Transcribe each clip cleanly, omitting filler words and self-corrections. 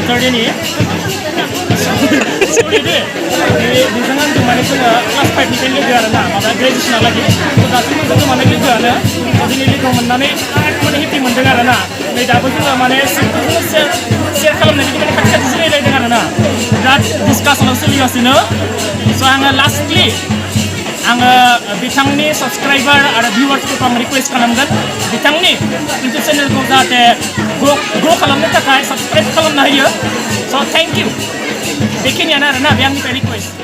third ini. Sorry deh. Di sana tuh mana tuh kelas 5 nih kan juga ada, maka graduation lagi. Terus dasarnya tuh mana juga ada. Tadi ini kau menane, mana hiti mendengar ada. Nih dapat tuh mana share kalau nanti kita kacau di sini lagi dengar ada. Dat discuss langsung lihat sini. So lastly. Ang bitangni subscriber ada viewers ko pang request kalamdan bitangni into channel ko date grow kalamna takai subscribe kalamna hiya so thank you bikin yana na biang ni request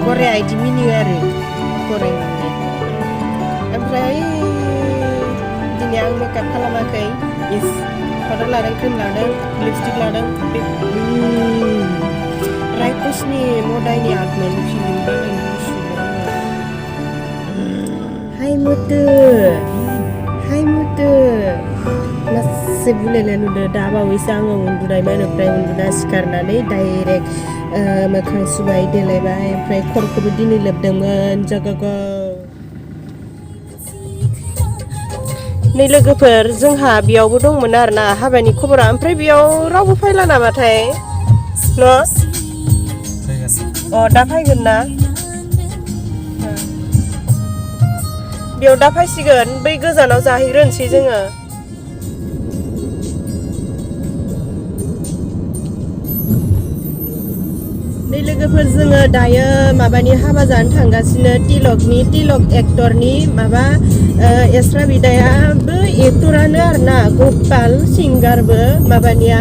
Korea di mini hari Korea ompray dini ang makeup kalamakai yes pada ladang cream ladang lipstick ladang raipus ni modai ni admin film ladang Hai mutu masih boleh lalu dah bawa wisang untuk dah mana pray untuk dah sekarang ni direct makan subai delebay pray korku berdini lebdangan jaga kau ni logoफोर जोंहा बेयावबो दंमोन आरोना हाबानि खबरा ओमफ्राय बेयाव रावबो फैला नामाथाय न' दा फैगोन ना बेयाव दा फैसिगोन बै गोजानाव जाहैग्रोनोसै जोङो नै लोगोफोर जोङो दायो माबानि हाबा जानो थांगासिनो तिलक एक्टरनि माबा एस्रा बिदायाबो एक्टरानो आरोना गपाल सिंगारबो माबानिया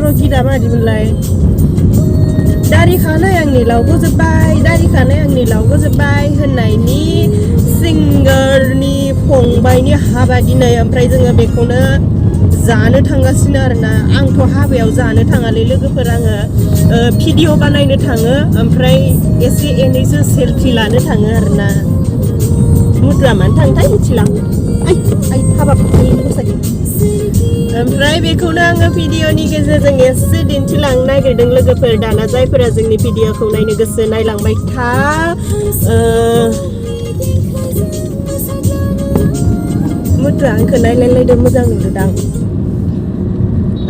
रकिदा मादिमोनलाय दारि खानाय आंनि लावगोजोब्बाय होननायनि सिंगारनि फंबायनि हाबा दिनै ओमफ्राय जोङो बेखौनो जानो थांगासिनो आरोना आंथ' हाबायाव जानो थाङालै लोगोफोर आङो भिडिअ बानायनो थाङो ओमफ्राय एसे एनैसो सेल्फि लानो थाङो आरोना मुद्रा मानो थांथाय मिथिला आइ हाबाखौ मोसागोन ओमफ्राय बेखौनो आङो भिडिअनि गेजेरजों एसे दिन्थिलांनो नागिरदों लोगोफोर दाना जायफोरा जोंनि भिडिअखौ नायनो गोसो नायलांबाय था मुद्रा आंखौ नायलायलायदों मोजां नुदों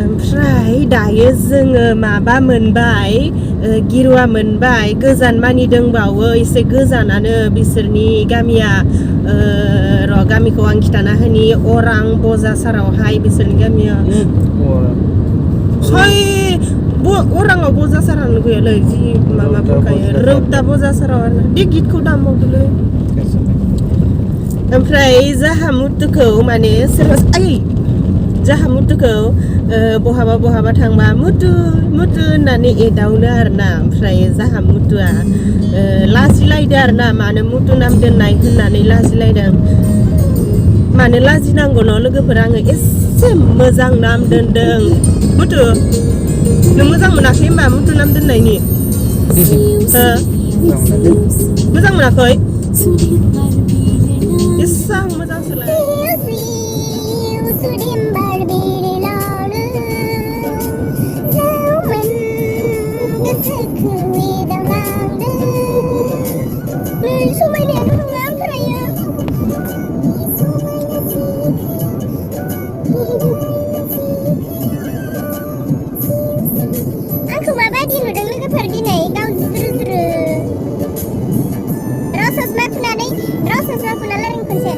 ओमफ्राय दायो जोङो माबा मोनबाय गिरुवा मोनबाय गोजान मानि दंबावो एसे गोजानानो बिसोरनि गामिया गामिखौ आं खिथाना होनि अरां बजासारावहाय बिसोरनि गामिया अराङाव बजासारानो गैयालै जि माबा बुंखायो रौता बजासाराव आरो बे गितखौ दामबावदोलै ओमफ्राय जाहा मुथुखौ माने सोरबा जाहा मुथुखौ बहाबा थांबा मुथु होननानै एदावनो आरोना ओमफ्राय जाहा मुथुआ लाजिलायदो आरोना मानो मुथु नाम दोननाय होननानै लाजिलायदों मानो लाजिनांगौ न' लोगोफोर आङो एसे मोजां नाम दोनदों मुथु नों मोजां मोनाखै होमबा मुथु नाम दोननायनि मोजां मोनाखै एसां मोजां सोलाय Aku babadi nudeng logoफोर दिनै गाव द्रु रसमा फुनानै लारिं खनसे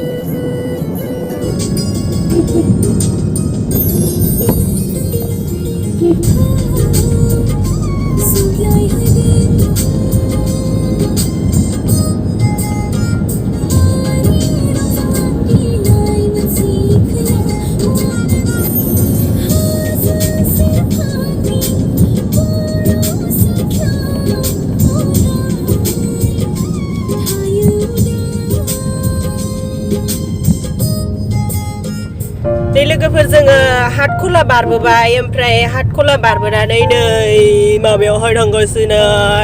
नै लोगोफोर जोङो हाटखला बारबोबाय ओमफ्राय हाटखला बारबोनानै नै माबायावहाय थांगासिनो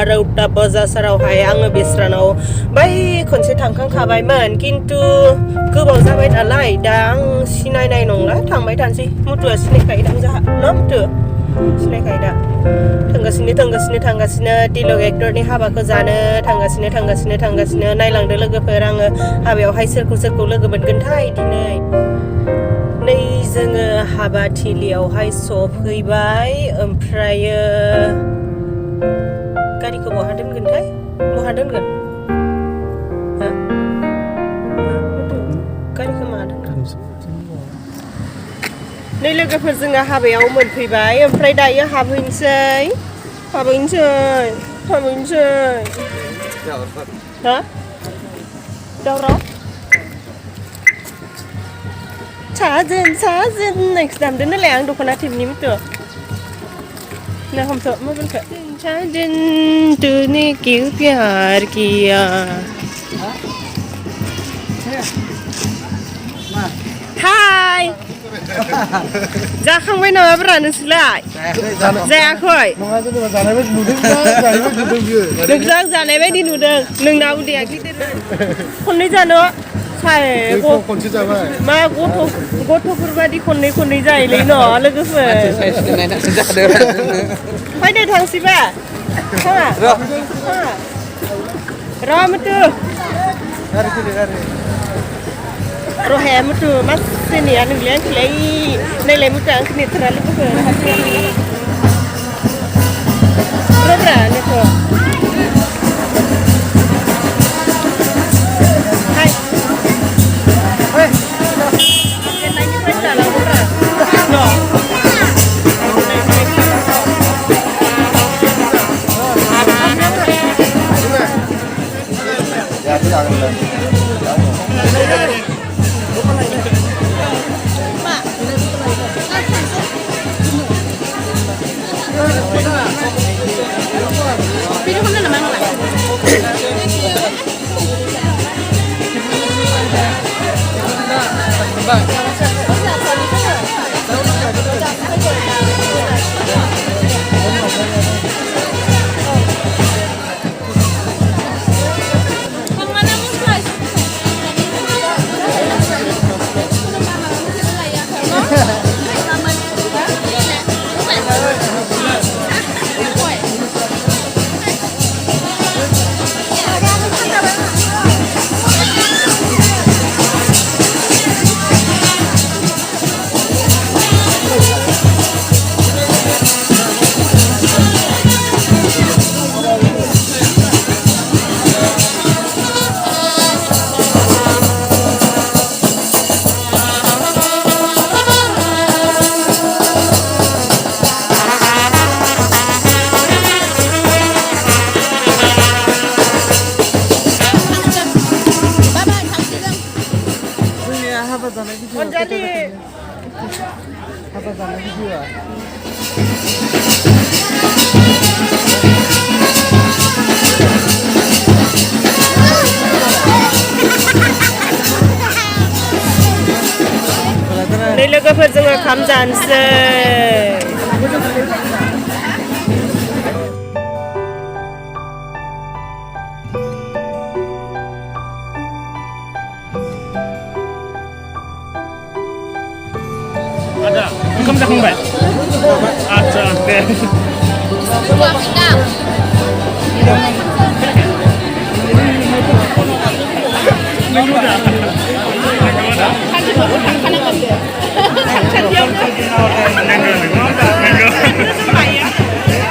रौता बाजारावहाय आङो बेस्रानाव बै खनसे थांखांखाबायमोन खिन्थु गोबाव जाबाय नालाय दा आं सिनायनाय नंला थांबाय थानोसै मुथुआ सिनायखायोदां जाहा ना मुथु सिनायखायो दा थांगासिनो दिलक एक्टरनि हाबाखौ जानो थांगासिनो नायलांदो लोगोफोर आङो हाबायावहाय सोरखौ लोगो मोनगोनथाय दिनै नै जोङो हाबा थिलियावहाय सफैबाय ओमफ्रायो गारिखौ बहा दोनगोनथाय बहा दोनगोन गारिखौ मा दोनगोन नै लोगोफोर जोङो हाबायाव मोनफैबाय ओमफ्राय दायो हाबहैनोसै हा दावराव साजोन नेक्स्ट दामदो नालाय आं दख'ना टिपनि मथ' ना हमथ' मबाइलखौ साजोन तूने क्यों प्यार किया हाय जाखांबाय नामाब्रा नोंसोरलाय जायाखै नोंजों जानाय बायदि नुदों नोंना उदैया गिदिर खननै जानो मा गथ'फोर बादि खननै जायोलै न' लोगोफोर फैदो थांसैबा र' मुथु रहाया मुथु मासेनिया नोंलाय आंखौलाय नायलाय मुथु आंखौ नेथारा लोगोफोर र'ब्रा नेथ' नै लोगोफोर जोङो ओंखाम जानोसै ada oncom जाखांबाय आच्छा दे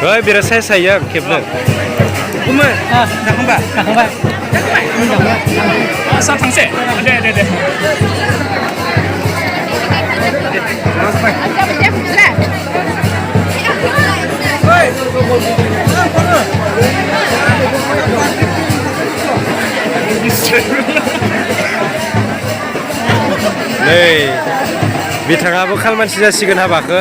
Oi, biar saya kebla. Umar, जाखांबाय. सा थांसे दे नै बिथाङाबो खालमानसि जासिगोन हाबाखौ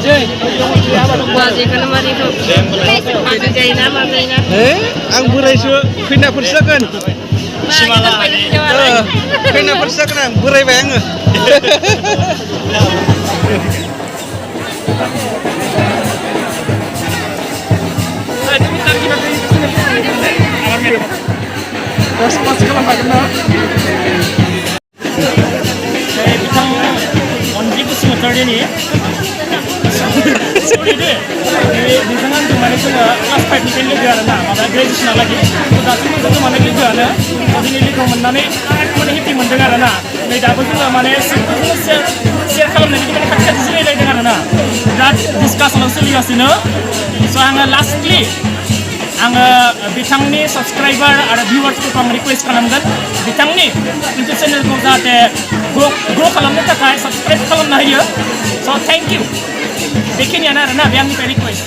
फैनोसै बाजैखौनो मारिखौ माजै जायोना माजैना आं बोरायसो खैनाफोरसो जागोन खैनाफोरसो जागोन आं बोरायबाय आङो Onji Basumatariनि sorry deh बिथाङा आंजों माने जोङो क्लास 5 निफ्राय लोगो आरोना माबा ग्रेजुवेसनहालागै दासिमबो जोङो माने लोगोआनो दिनै लोगो मोननानै माने हेपि मोनदों आरोना नै दाबो जोङो माने शेयार खालामनायनि माने खाथि खाथि जिरायलायदों आरोना बिराद डिसकासनाव सोलिगासिनो स' आङो लास्टलि आङो बिथांनि साबस्क्राइबार आरो भिउवार्सफोरखौ आं रिकुवेस्ट खालामगोन बिथांनि इउटुब चेनेलखौ जाहाथे ग्र' खालामनो थाखाय साबस्क्राइब खालामना होयो स' थेंक इउ बेखिनियानो आरोना बे आंनिफ्राय request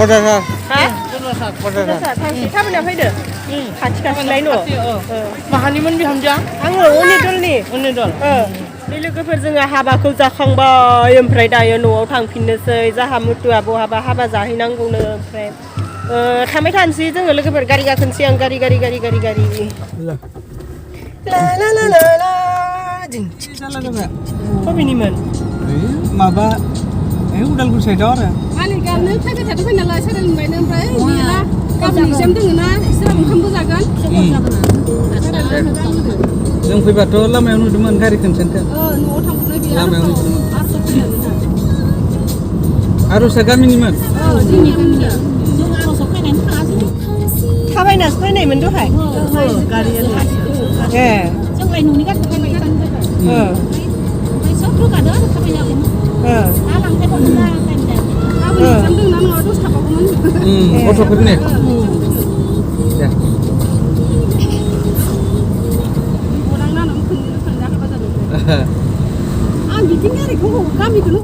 Kodasar. Hah? Kodasar. Kapan fayda? खाथि खाथिलाय न' माहानिमोन बिहामजोआ आङो अनिदलनि बे लोगोफोर जोङो हाबाखौ जाखांबाय ओमफ्राय दायो न'आव थांफिननोसै जाहा मुथुआ बहाबा हाबा जाहैनांगौनो ओमफ्राय थांबाय थानोसै जोङो लोगोफोर गारि गाखोनोसै आं गारि ला ला ला ला ला बबेनिमोन माबा उदालगुरि साइडआव आरो मालिकआनो फैबाय थादों फैनालाय सारायनिफ्रायनो ओमफ्राय गैला गाबोन एग्जाम दङ ना इसोर ओंखामबो जागोन जों फैबाथ' लामायाव नुदोंमोन गारि खोनसेनखौ न'आव थांनाय गैया लामायाव नुदोंमोन आर'सा गामिनिमोन जोंनि गामिनिया जों आर'जआव फैनायनि थाङाखै थाबायनासो फैनायमोन दहाय ए जोंलाय न'नि गारिखौ फैबाय ओमफ्राय सब रोगादों आरो थाबायनायावनो लांफाय दंना गाबोन एग्जाम दङ ना न'आव 10 थाबावगौमोन गथ'फोरनि आं बिदिनो गारिखौ गामिखौनो